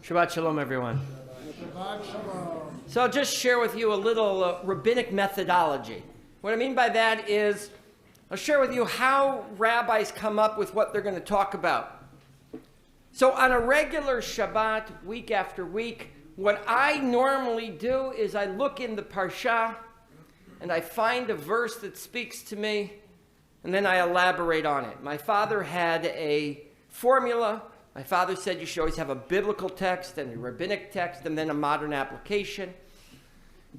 Shabbat Shalom, everyone. Shabbat Shalom. So I'll just share with you a little rabbinic methodology. What I mean by that is I'll share with you how rabbis come up with what they're going to talk about. So on a regular Shabbat, week after week, what I normally do is I look in the Parsha and I find a verse that speaks to me, and then I elaborate on it. My father had a formula. My father said you should always have a biblical text and a rabbinic text and then a modern application.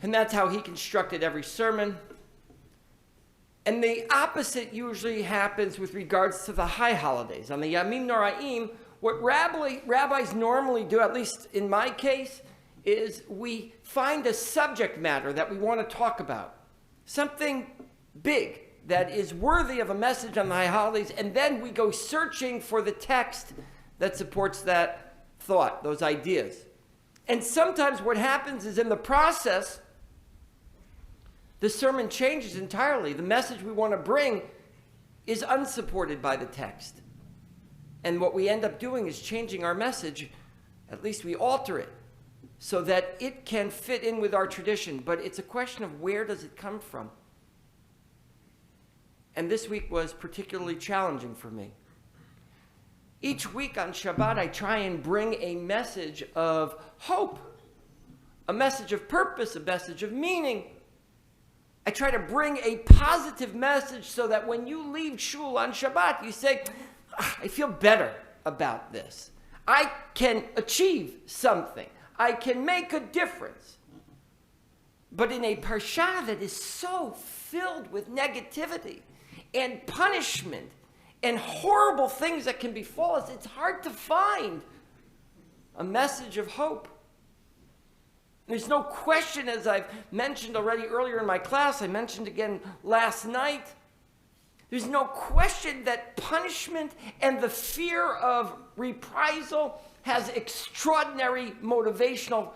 And that's how he constructed every sermon. And the opposite usually happens with regards to the high holidays. On the Yamim Noraim, what rabbis normally do, at least in my case, is we find a subject matter that we want to talk about. Something big that is worthy of a message on the high holidays, and then we go searching for the text that supports that thought, those ideas. And sometimes what happens is in the process, the sermon changes entirely. The message we want to bring is unsupported by the text. And what we end up doing is changing our message. At least we alter it so that it can fit in with our tradition. But it's a question of where does it come from? And this week was particularly challenging for me. Each week on Shabbat, I try and bring a message of hope, a message of purpose, a message of meaning. I try to bring a positive message so that when you leave shul on Shabbat, you say, I feel better about this. I can achieve something. I can make a difference. But in a parsha that is so filled with negativity and punishment and horrible things that can befall us, it's hard to find a message of hope. There's no question, as I've mentioned already earlier in my class, I mentioned again last night, there's no question that punishment and the fear of reprisal has extraordinary motivational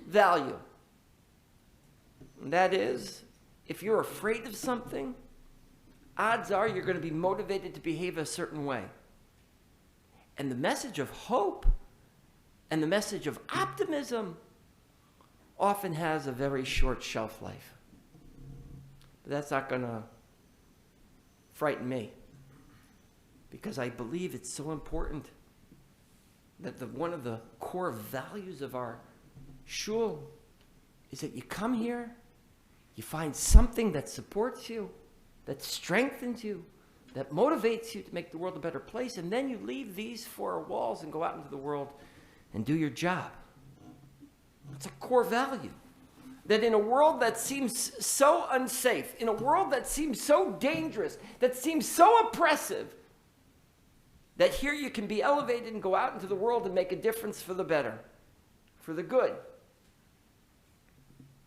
value. And that is, if you're afraid of something, odds are you're going to be motivated to behave a certain way. And the message of hope and the message of optimism often has a very short shelf life. But that's not going to frighten me, because I believe it's so important that one of the core values of our shul is that you come here, you find something that supports you, that strengthens you, that motivates you to make the world a better place, and then you leave these four walls and go out into the world and do your job. It's a core value. That in a world that seems so unsafe, in a world that seems so dangerous, that seems so oppressive, that here you can be elevated and go out into the world and make a difference for the better, for the good.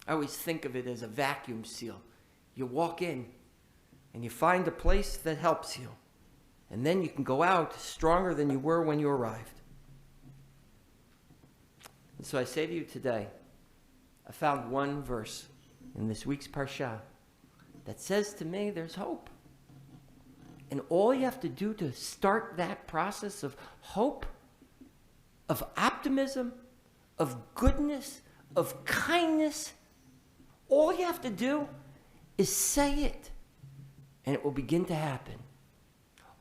I always think of it as a vacuum seal. You walk in, and you find a place that helps you. And then you can go out stronger than you were when you arrived. And so I say to you today, I found one verse in this week's Parsha that says to me there's hope. And all you have to do to start that process of hope, of optimism, of goodness, of kindness, all you have to do is say it. And it will begin to happen.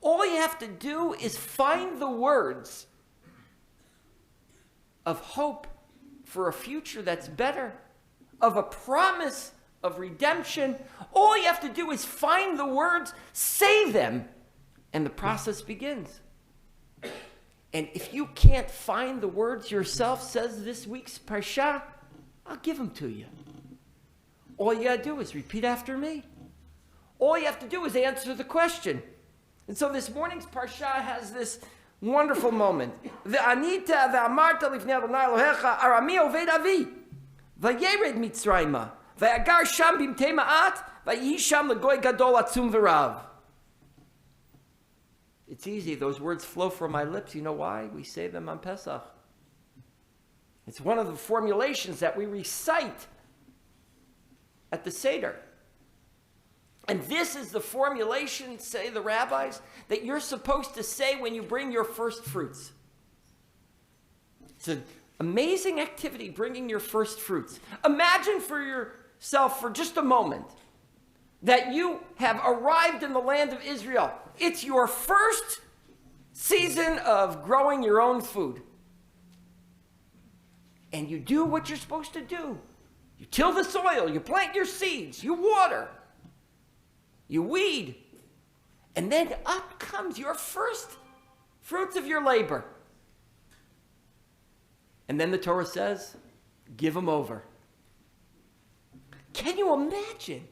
All you have to do is find the words of hope for a future that's better, of a promise of redemption. All you have to do is find the words, say them, and the process begins. And if you can't find the words yourself, says this week's Parsha, I'll give them to you. All you got to do is repeat after me. All you have to do is answer the question. And so this morning's Parsha has this wonderful moment. Ve'anita ve'amarta lifnei Adonai Elohecha arami oved avi vayered mitzrayma ve'agar sham bimtei ma'at vayihi sham legoy gadol atzum v'rav. It's easy. Those words flow from my lips. You know why? We say them on Pesach. It's one of the formulations that we recite at the Seder. And this is the formulation, say the rabbis, that you're supposed to say when you bring your first fruits. It's an amazing activity, bringing your first fruits. Imagine for yourself for just a moment that you have arrived in the land of Israel. It's your first season of growing your own food. And you do what you're supposed to do. You till the soil, you plant your seeds, you water, you weed, and then up comes your first fruits of your labor. And then the Torah says, give them over. Can you imagine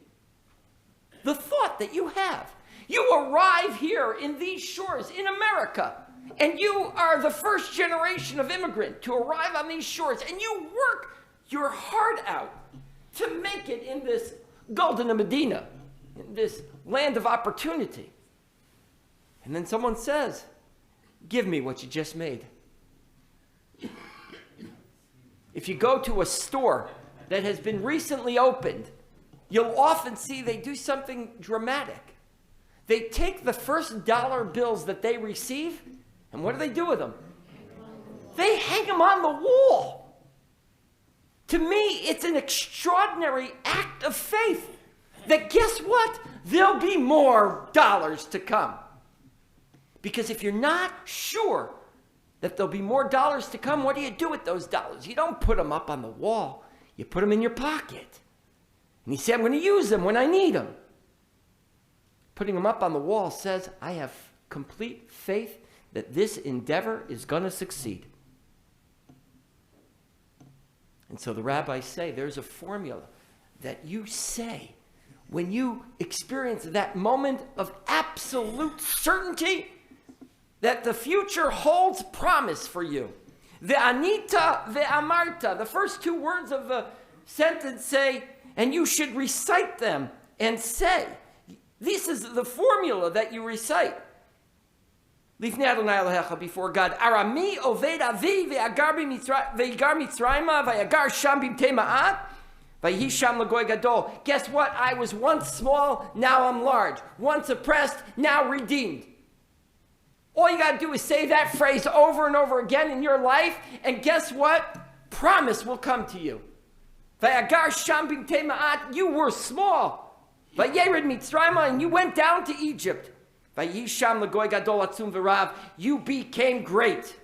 the thought that you have? You arrive here in these shores in America, and you are the first generation of immigrant to arrive on these shores, and you work your heart out to make it in this Golden Medina, in this land of opportunity. And then someone says, give me what you just made. If you go to a store that has been recently opened, you'll often see they do something dramatic. They take the first dollar bills that they receive, and what do they do with them? They hang them on the wall. To me, it's an extraordinary act of faith that guess what? There'll be more dollars to come. Because if you're not sure that there'll be more dollars to come, what do you do with those dollars? You don't put them up on the wall. You put them in your pocket. And you say, I'm going to use them when I need them. Putting them up on the wall says, I have complete faith that this endeavor is going to succeed. And so the rabbis say there's a formula that you say when you experience that moment of absolute certainty that the future holds promise for you. Ve'anita ve'amarta. The first two words of the sentence say, and you should recite them and say. This is the formula that you recite. Lifnei Adonai Elohecha, before God. Arami oved avi ve'agar mitzrayma ve'agar sham bimtei ma'at ve'hi sham lagoy gadol. Guess what? I was once small, now I'm large. Once oppressed, now redeemed. All you got to do is say that phrase over and over again in your life, and guess what? Promise will come to you. Ve'agar sham bimtei ma'at. You were small. Ve'yered mitzrayma, and you went down to Egypt. You became great.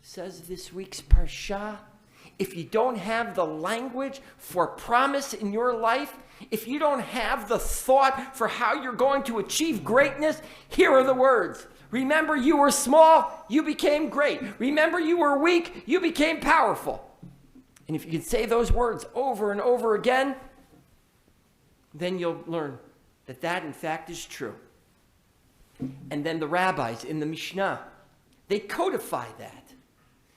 Says this week's Parsha, if you don't have the language for promise in your life, if you don't have the thought for how you're going to achieve greatness, here are the words. Remember you were small, you became great. Remember you were weak, you became powerful. And if you can say those words over and over again, then you'll learn that that in fact is true. And then the rabbis in the Mishnah, they codify that.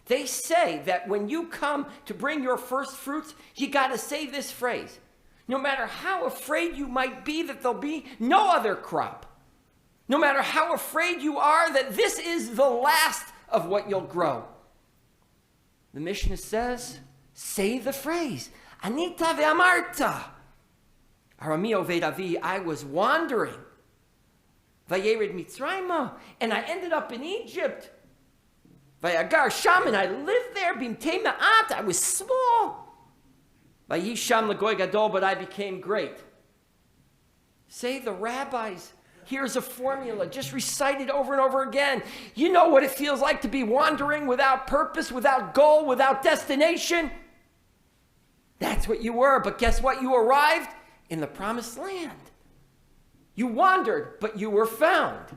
They say that when you come to bring your first fruits, you got to say this phrase. No matter how afraid you might be that there'll be no other crop, no matter how afraid you are that this is the last of what you'll grow, the Mishnah says, say the phrase, Anita ve'amarta. Arami oved avi, I was wandering. Vayered mitzrayma, and I ended up in Egypt. Vayagar sham, and I lived there. Bimtei ma'at, I was small. Vayisham lagoy gadol, but I became great. Say the rabbis, here's a formula, just recite it over and over again. You know what it feels like to be wandering without purpose, without goal, without destination. That's what you were, but guess what? You arrived in the promised land. You wandered, but you were found.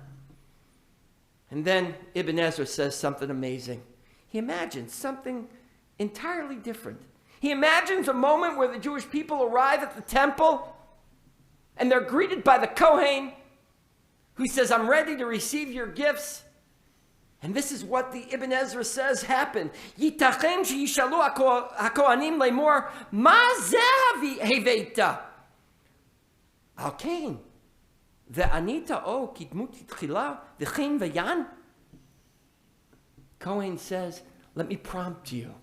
And then Ibn Ezra says something amazing. He imagines something entirely different. He imagines a moment where the Jewish people arrive at the temple and they're greeted by the Kohen who says, I'm ready to receive your gifts. And this is what the Ibn Ezra says happened. Yitachem sheyishalu hakohanim lemor, ma zeh heveita? Al Kain. Ve'anita o kitmut tchila v'chin v'yan. Kohen says, let me prompt you.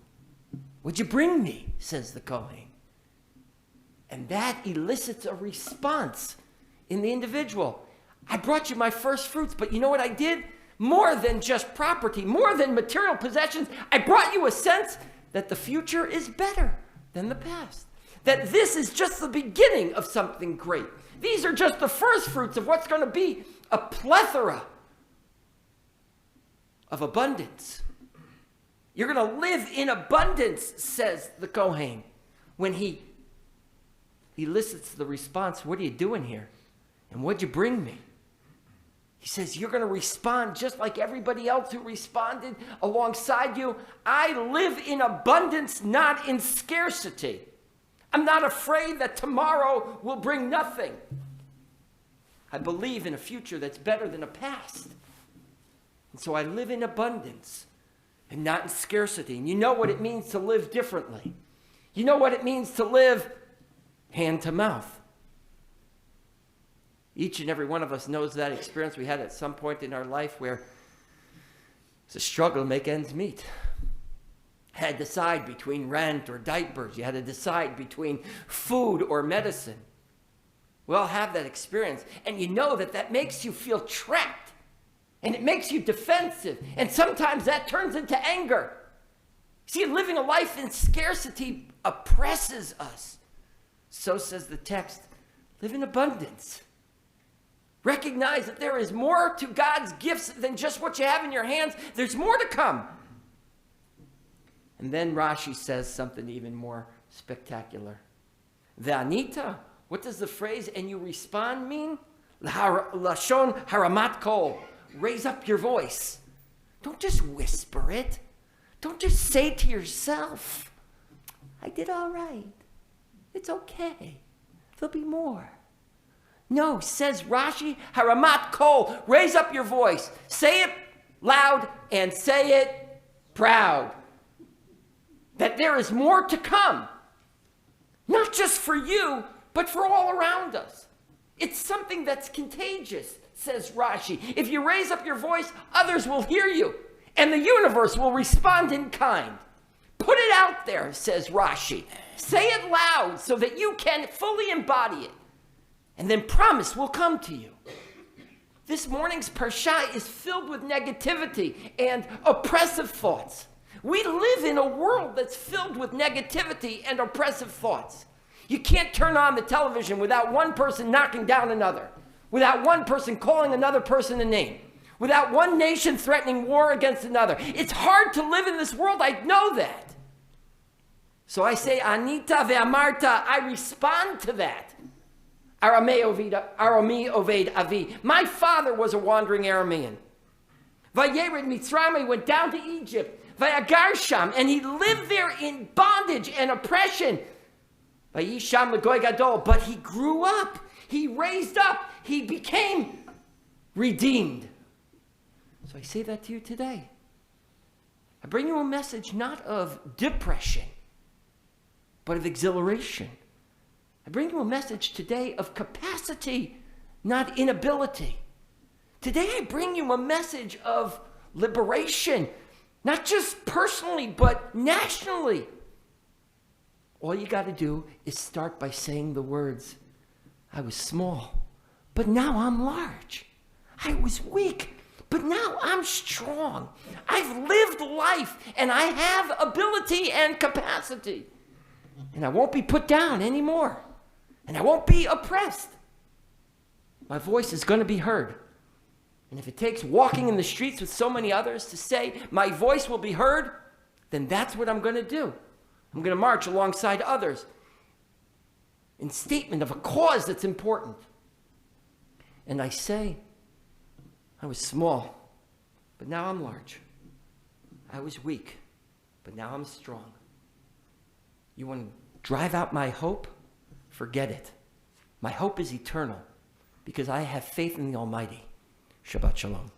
What'd you bring me? Says the Kohen. And that elicits a response in the individual. I brought you my first fruits, but you know what I did? more than just property, more than material possessions. I brought you a sense that the future is better than the past, that this is just the beginning of something great. These are just the first fruits of what's going to be a plethora of abundance. You're going to live in abundance, says the Kohen, when he elicits the response, what are you doing here? And what'd you bring me? He says, you're going to respond just like everybody else who responded alongside you. I live in abundance, not in scarcity. I'm not afraid that tomorrow will bring nothing. I believe in a future that's better than a past. And so I live in abundance and not in scarcity. And you know what it means to live differently. You know what it means to live hand to mouth. Each and every one of us knows that experience we had at some point in our life where it's a struggle to make ends meet. Had to decide between rent or diapers. You had to decide between food or medicine. We all have that experience. And you know that that makes you feel trapped. And it makes you defensive. And sometimes that turns into anger. See, living a life in scarcity oppresses us. So says the text, live in abundance. Recognize that there is more to God's gifts than just what you have in your hands. There's more to come. And then Rashi says something even more spectacular. Ve'anita, what does the phrase, and you respond, mean? Lashon haramat kol, raise up your voice. Don't just whisper it. Don't just say to yourself, I did all right. It's okay. There'll be more. No, says Rashi, haramat kol, raise up your voice. Say it loud and say it proud. That there is more to come. Not just for you, but for all around us. It's something that's contagious, says Rashi. If you raise up your voice, others will hear you, and the universe will respond in kind. Put it out there, says Rashi. Say it loud so that you can fully embody it. And then promise will come to you. This morning's parsha is filled with negativity and oppressive thoughts. We live in a world that's filled with negativity and oppressive thoughts. You can't turn on the television without one person knocking down another, without one person calling another person a name, without one nation threatening war against another. It's hard to live in this world, I know that. So I say, Anita ve'amarta, I respond to that. Arami oved avi. My father was a wandering Aramean. Vayered Mitzrayim, he went down to Egypt. Vayagar sham, and he lived there in bondage and oppression. Vayisham legoy gadol, but he grew up. He raised up. He became redeemed. So I say that to you today. I bring you a message not of depression, but of exhilaration. I bring you a message today of capacity, not inability. Today I bring you a message of liberation, not just personally, but nationally. All you got to do is start by saying the words, I was small, but now I'm large. I was weak, but now I'm strong. I've lived life, and I have ability and capacity. And I won't be put down anymore. And I won't be oppressed. My voice is going to be heard. And if it takes walking in the streets with so many others to say, my voice will be heard, then that's what I'm going to do. I'm going to march alongside others in statement of a cause that's important. And I say, I was small, but now I'm large. I was weak, but now I'm strong. You want to drive out my hope? Forget it. My hope is eternal because I have faith in the Almighty. Shabbat Shalom.